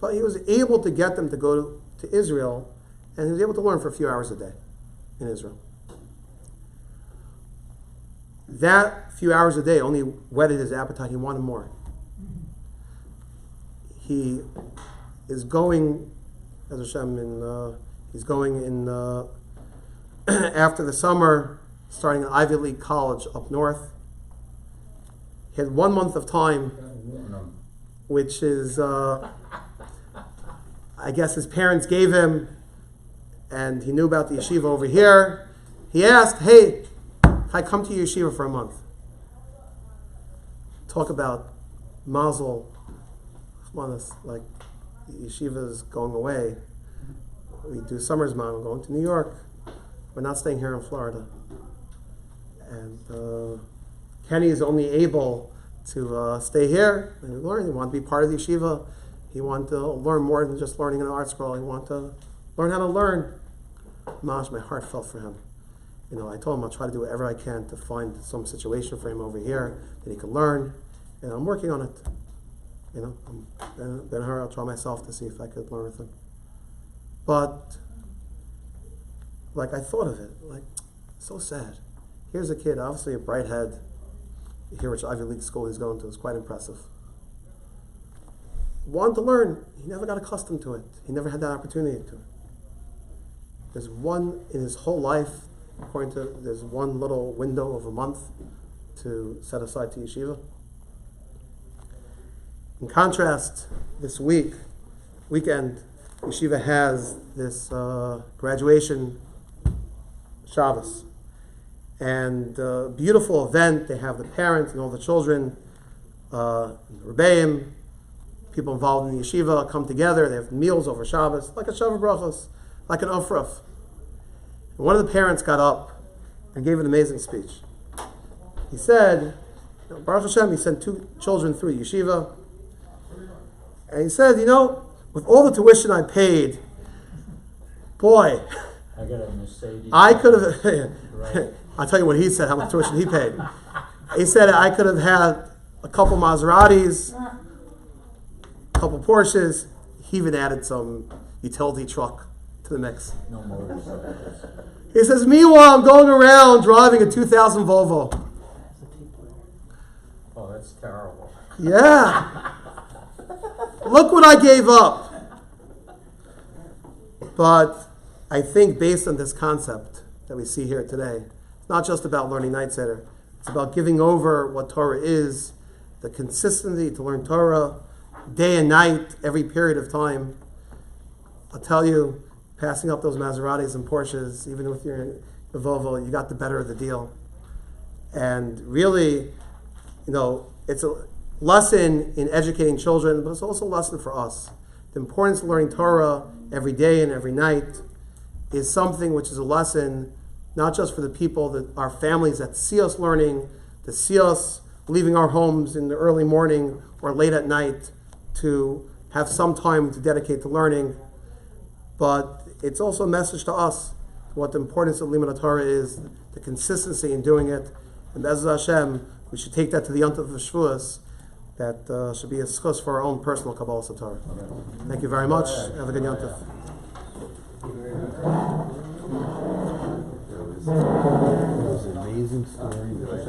But he was able to get them to go to Israel, and he was able to learn for a few hours a day in Israel. That few hours a day only whetted his appetite. He wanted more. He is going, as Hashem, he's going in after the summer, starting an Ivy League college up north. He had 1 month of time, which is, I guess his parents gave him, and he knew about the yeshiva over here. He asked, hey, can I come to yeshiva for a month? Talk about mazel. Like, yeshiva is going away. We do summer's man. I'm going to New York. We're not staying here in Florida. And Kenny is only able to stay here and learn. He wanted to be part of the yeshiva. He wanted to learn more than just learning an art scroll. He wanted to learn how to learn. My heart felt for him. I told him I'll try to do whatever I can to find some situation for him over here that he could learn. And I'm working on it. I'll try myself to see if I could learn with him. But, I thought of it, so sad. Here's a kid, obviously a bright head. Here, which Ivy League school he's going to is quite impressive. Wanted to learn. He never got accustomed to it. He never had that opportunity to. There's one in his whole life, there's one little window of a month to set aside to yeshiva. In contrast, this weekend, yeshiva has this graduation Shabbos. And beautiful event. They have the parents and all the children, the rebbeim, people involved in the yeshiva come together. They have meals over Shabbos, like a Shavah Brachos, like an Ofruf. And one of the parents got up and gave an amazing speech. He said, Baruch Hashem, he sent 2 children through yeshiva. And he said, with all the tuition I paid, boy, I got a Mercedes. I could have, Right. I'll tell you what he said, how much tuition he paid. He said, I could have had a couple Maseratis, a couple Porsches. He even added some utility truck to the mix. No motorcycles. He says, meanwhile, I'm going around driving a 2000 Volvo. Oh, that's terrible. Yeah. Look what I gave up. But I think based on this concept that we see here today, it's not just about learning Night Seder. It's about giving over what Torah is, the consistency to learn Torah day and night, every period of time. I'll tell you, passing up those Maseratis and Porsches, even with your Volvo, you got the better of the deal. And really, it's a lesson in educating children, but it's also a lesson for us. The importance of learning Torah every day and every night is something which is a lesson not just for the people, that our families that see us learning, that see us leaving our homes in the early morning or late at night to have some time to dedicate to learning, but it's also a message to us what the importance of Limud Torah is, the consistency in doing it, and Be'ez Hashem, we should take that to the Yontif of Shavuos, that should be a schus for our own personal Kabbalah Torah. Thank you very much. Have a good Yontif. It was an amazing story.